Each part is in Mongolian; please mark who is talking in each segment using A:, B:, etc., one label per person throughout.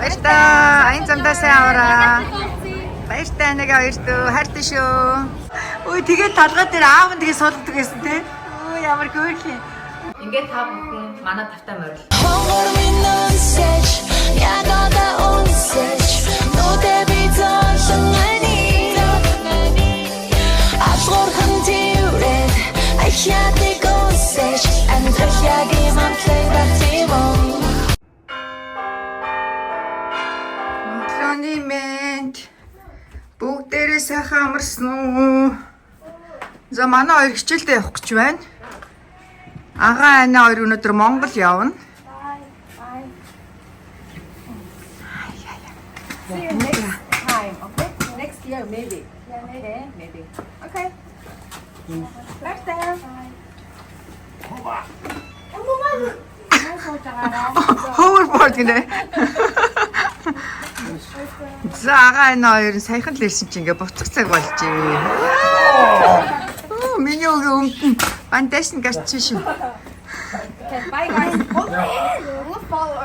A: Баярлалаа. Аян замдаа сайн аваараа. Баяртай нэг хоёртөө хайртай шүү. Ой тэгээд талгаа дээр аав нь тэгээд суулгадаг гэсэн те. Өө ямар хөөрхий. Ингээд та бүхэн манай тавтай морил. Бүгдээрээ сайхан амарсан уу? За манай хоёр хичээлдээ явах гэж байна. Агаа ана хоёр өнөөдөр Монгол явна.
B: See you next time, okay? Next year, maybe. Yeah, maybe. Okay. Next time.
A: Hoverboard гинэ. За агаа ана хоёр саяхан л ирсэн чи ингээ буцах цаг болж ээ. Миний өмтөн фантастик гасчих шүү.
B: Okay, bye guys. We'll follow.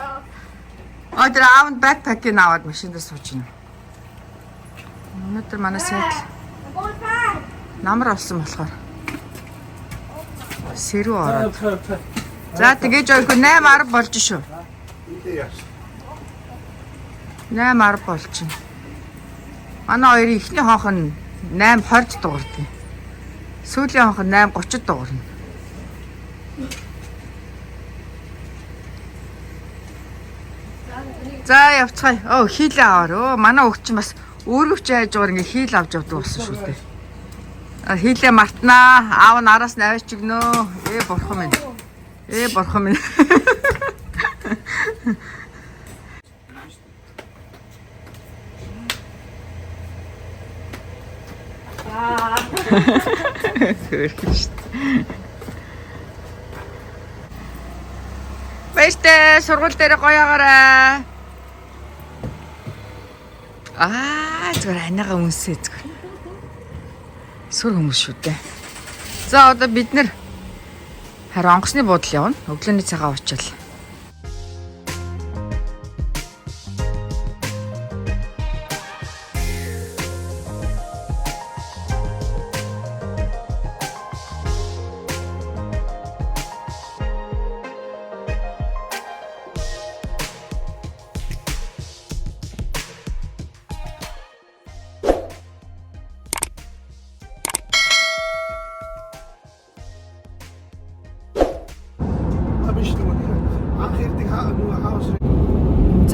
A: Өдөр аавд бэкпэкийг аваад машиндаа сууж байна. Өнөөдөр манай сайд намар олсон болохоор сэрүү ороод. За тэгээж ойрхон 8:10 болж шүү. 8:10 болчихно. Манай хоёрын ихний хонх нь 8:20-д дуурдаг. Сүүлийн хонх нь 8:30-д дуурна. За явцгаая. Оо хийлээ аваар. Оо манай хөгч чинь бас өөрөө ч хайжгаар ингээ хийл авч явдаг болсон шүү дээ. Хийлээ мартнаа. Аав нь араас нь аваач гинөө. Бурхан минь. Бурхан минь. Баяртай сургууль дээр гоё агаарай. Зүгээр анаага үнсээ зүгээр. Сүр хүмүүс шүү дээ. За одоо бид нэр харин онгоцны буудлын явна. Өглөөний цагаа уучаал.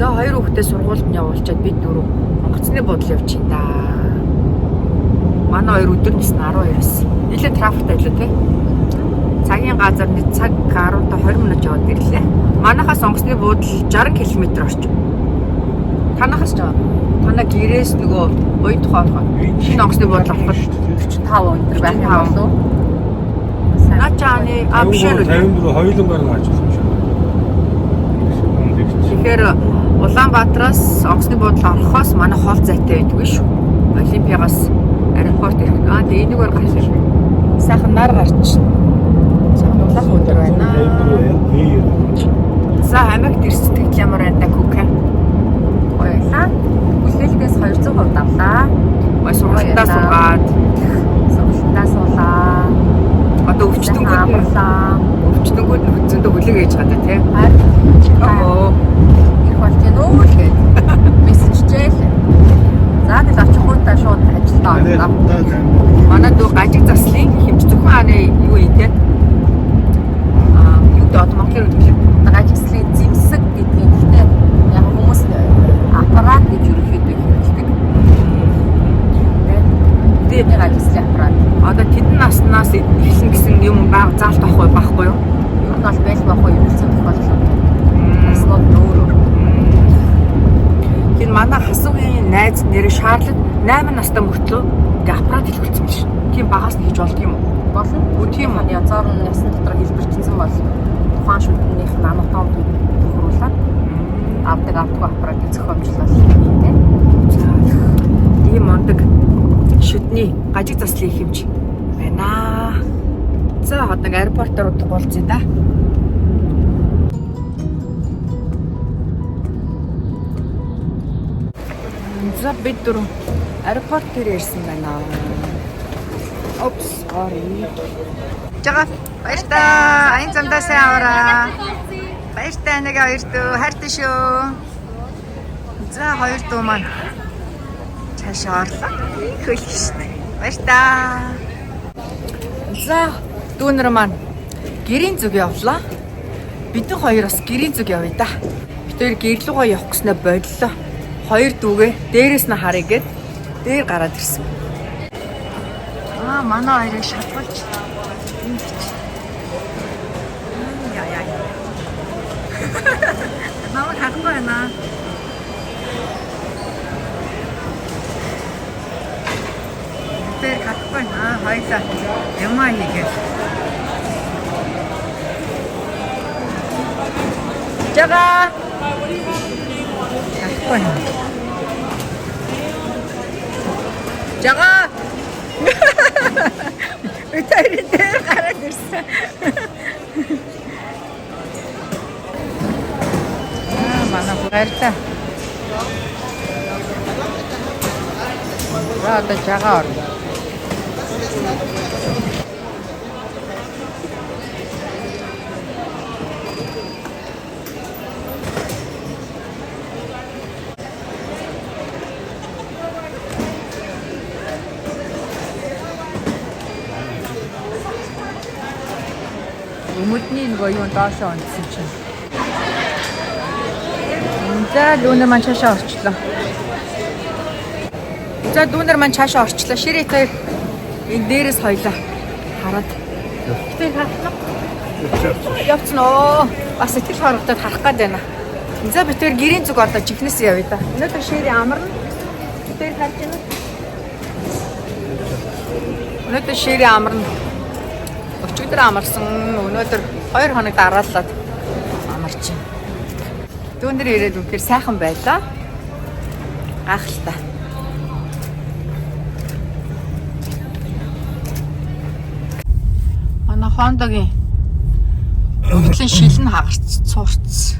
A: За хоёр хүүхдээ сургуульд нь явуулчаад бид дөрөв онгоцны буудлын явж чинь да. Манай хоёр өдөрнөөс нь 12-оос. Нилээ трафиктэй байлаа тий. Цагийн газар нэг цаг 10-та 20 минут яваад ирлээ. Манайхаас онгоцны буудлал 60 км орчим. Танахаас жаа. Танаа гэрээс нөгөө уй тухайх. Шинэ онгоцны буудлал авах 45 өндөр байх болов уу? Начааны апшэр
C: 54 хоёулангаар нь ажигласан шүү.
A: Тэгэхээр Улаанбаатараас онгоцны буудлал орохоос манай хоол зайтай байдгүй шүү. Олимпиагаас аэропорт ирэх. Тэгээ энэгээр гарч ирэх. Сайхан нар гарчихна. Цагдуулах өдөр байна. За Америкт ирсэн сэтгэл ямар байна күүкэ. Гоёлаа. Хүлээлгээс 200% давлаа. Сургалтаа суугаад. Сургалтаа суулаа. Одоо өвчтөнгүүд зөндөө хүлээг ээж гадаа тий. Оо. Их болчихно уу тэгээд мессежчээл. За тэгэл очихгүйтэй шууд ажилдаа орсон. Манай дүү гажиг заслын хэмж зөвхөн хааны юу ийтэй. Юу дот Монголын үтгэл гажиг заслын зэмсэг гэдгийг гэхдээ яг хүмүүс аппарат гэж ерөөхдөө хэлдэг. Тэгээд гажиг заслын аппарат. Одоо тэдэн наснаас эхлэн гэсэн юм заалт авахгүй юу? Ер нь бол байл байхгүй юм хэлсэн боллоо. Аснууд нөөрөө. Хин манай хасуугийн найз нэр Шарлот 8 настай мөртлөө ингээ аппарат хэлбэрсэн биш. Тийм багаас нь хийж болдго юм уу? Болно. Үгүй тийм үү? Язаар нь ясны дотор хэлбэрчсэн бол тухайн шүтнийх нь анатомид тохируулаад авдаг аппаратыг зохиомжлол хийдэг. Ийм мондөг шүтний гажиг заслын хэмж байна. За одоо аэропортоор уулзъя да. За бид дөрөв аэропорт дээр ирсэн байна. Oops, sorry. Жага баяртай. Айн замдаа сайн аваарай. Баяртай нэг хоёр дүү хайртай шүү. За хоёр дүү маань цаашаа орлоо. Хөлж шнэ. Баяртай. За дүүнэр маань гэрийн зүг явлаа. Бид хоёр бас гэрийн зүг явъя да. Бид хоёр гэрлүүгөө явах гэснээр боллоо. Хоёр дүүгээ дээрээс нь харъя гэд дээр гараад ирсэн. Манай хоёрыг шалгуулж. Яа. Намайг хахгүй байна. Тэр хахгүй байна. Хоёлаа ямаа хийгээл. Жага. Хахгүй байна. Жага. Өтөрийн дээр гараад ирсэн. Манай баяртай. Одоо жагаа орно. Өмөдний нөгөө юу доошоо онцсон чинь. За дүүнер маань цаашаа орчлоо. Ширээ тэр энэ дээрээс хоёлаа хараад. Тэр хатна. Явцсан оо. Бас сэтгэл харагдаад харах гээд байна. За би тэр гэрийн зүг одоо чихнээс явъя да. Өнөөдөр ширээ амарна. Тэр харж байна. Өнөөдөр ширээ амарна. Өчигдөр амарсан. Өнөөдөр 2 хоног дараалаад амарч байна. Дүүнэр ирээд үнэхээр сайхан байлаа. Гахалтай. Манай Honda-гийн өвтлэн шилэн хагарч цуурц.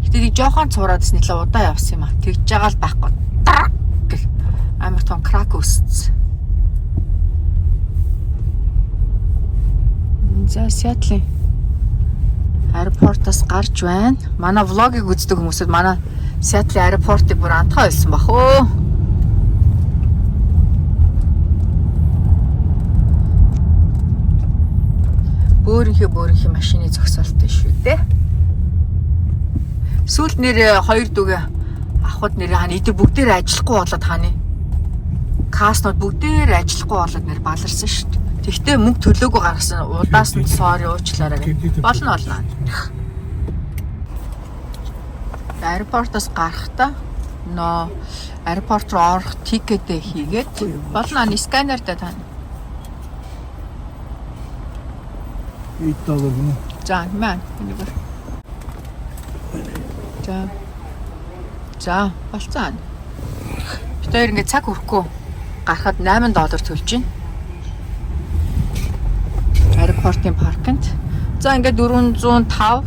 A: Гэтэ нэг жоохон цуураас нэлээ удаа явсан юм а. Тэгж байгаа л байхгүй. Гэх амар том крак өссөн. За Сиэтлын аэропортоос гарч байна. Манай влогийг үздэг хүмүүсд манай Сиэтлын аэропортыг бүр антхаа хэлсэн бах өө. Бөөрийнхээ машины зогсоолтой шүү дээ. Сүүлд нэр хоёр дүүгээ ахвад нэр хань эдгээр бүгдээр ажиллахгүй болоод хааны каснууд бүгдээр ажиллахгүй болоод нэр баларсан шүү дээ. Тэгтээ мөнгө төлөөгүй гаргасан удаас нь sorry уучлаарай гэх. Болно. Аэропортоос гарахдаа аэропорт руу орох тикетээ хийгээд болно сканертай тань. $8 гэнэ. За маань энэгээр. За болцоо. Бид хоёр ингээд цаг хүрэхгүй гарахад $8 төлж байна. Аэропортын паркинд. За ингээд 405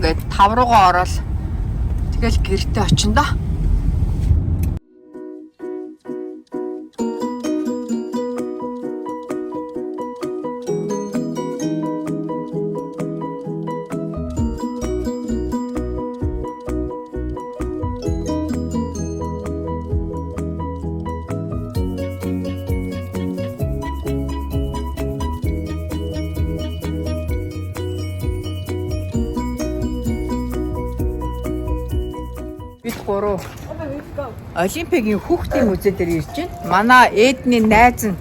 A: гээд 5 руугаа ороод тэгэл гэртээ очин да. Олимпигийн хүүхдийн музей дээр ирж байна. Манай Эдний найз нь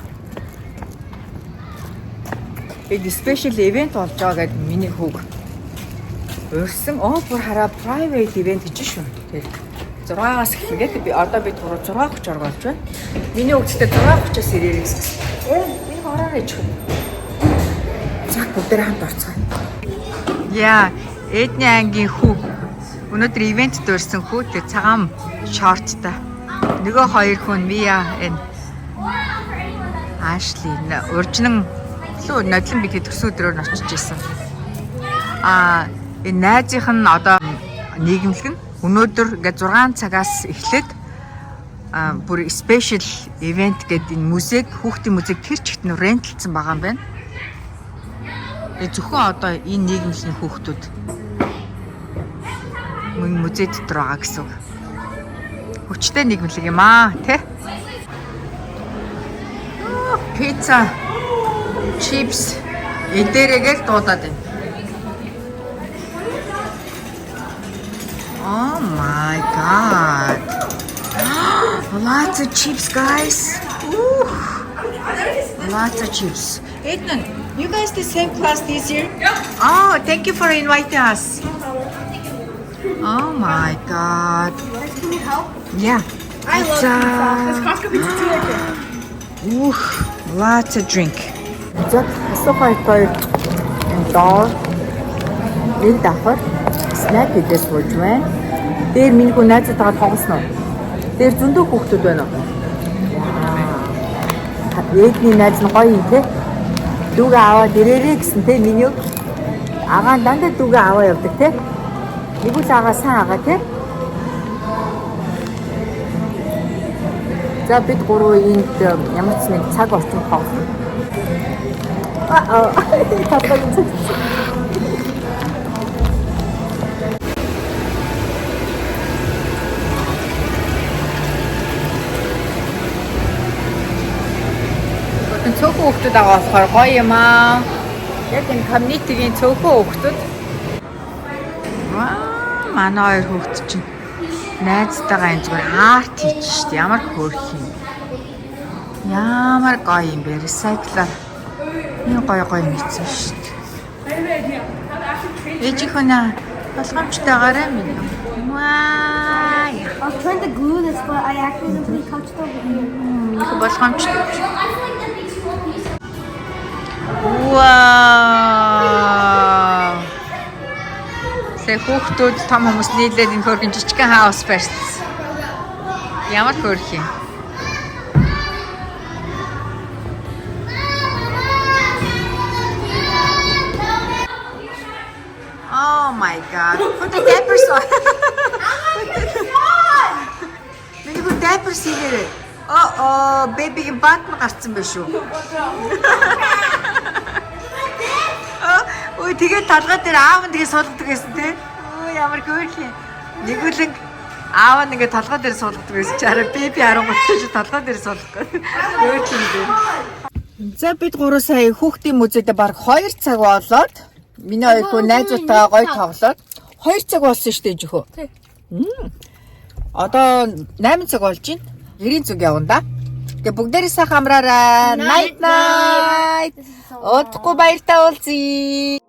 A: special event болж байгаа гэдэг миний хүүг урьсан. Бүр хараа private event гэж шүү. Тэр 6-аас эхлэгээд би одоо би 6:30 оргуулж байна. Миний хүүхдээ 6:30-аас ирээрэй гэсэн. Энэ ороорой ч. Цаг бүгдээр хамт орцгоо. Яа, Эдний ангийн хүүг өнөөдөр ивент дөрсөн хүү тэр цагаан шорттай. Нөгөө хоёр хүн Мия энэ Ашли уржнан лөө нодлон бид төсөө өдрөөр очиж исэн. Энэ найзынх нь одоо нийгэмлэг нь өнөөдөр ингээд 6 цагаас эхлээд бүр special event гэдэг энэ музейг, хүүхдийн музейг тэр чигт нь рентлсан байгаа юм байна. Зөвхөн одоо энэ нийгэмлэгийн хүүхдүүд мөн музей дотор байгаа гэсэн үг. Хүчтэй нийгэмлэг юм аа, тий? Пицца, чипс, эдэрэгэл дуудаад байна. Oh my god. Lots of chips, guys. Ooh. Lots of chips. Ednan, you guys the same class this year? Yeah. Oh, thank you for inviting us. Oh my god.
B: Can you help?
A: Yeah.
B: I love pizza. This Costco pizza too, like it.
A: Ooh, lots of drink. За асуухай хоёр доор нэг давхар снэк хийдээс болж байна. Дээр миний хүн найзтайгаа тоглосноо. Дээр зөндөө хүүхдүүд байна уу? Ээдний найз нь гоё юм те. Дүүгээ аваад ирээрээ гэсэн те миний агаа дандаа дүүгээ аваа явдаг те. Нэгүл агаа сайн агаа те. За бид гурав энд ямар ч нэг цаг орчим тоглоно. Татлагын цаг. Цөөхөн хүүхдүүд байгаа болохоор гоё юм аа. Яг энэ community-гийн цөөхөн хүүхдүүд. Манай хоёр хүүхд чинь найзтайгаа энэ зүгээр арт хийж штт. Ямар хөөрх юм. Ямар гоё юм бэ? Recycle-аар. Энэ гоё хийсэн штт. Ээжийнхөө болгоомжтойгаараа минь. Ваа.
B: I was trying to glue this, but I accidentally touched over here.
A: Болгоомжтой. Вау! Сэ хүүхдүүд том хүмүүс нийлээд энэ хөргөн жижигхэн хаус барьсан. Ямар хөрх юм. Oh my god. Put the diapers on. Миний хүн diapers хийгээрэй. Baby-гийн бат нь гарцсан байх шүү. Ой тэгээд талгаа дээр аав нь тэгээд суулгадаг гэсэн тий. Ой ямар хөөрх юм. Нэгүлэн аав нь ингээд талгаа дээр суулгадаг гэсэн чи арай беби харангуйч талгаа дээр суулгах. Хөөрх юм бэ. За бид гурав сая хүүхдийн музейд баг 2 цаг болоод миний хоёр хүү найзуудтайгаа гоё тоглоод 2 цаг болсон шүү дээ жихөө. Тий. Одоо 8 цаг болж байна. 90 цаг явна да. Тэгээ бүгдээрээ сайхан амраарай. Night night. Удахгүй баяртай уулзъя.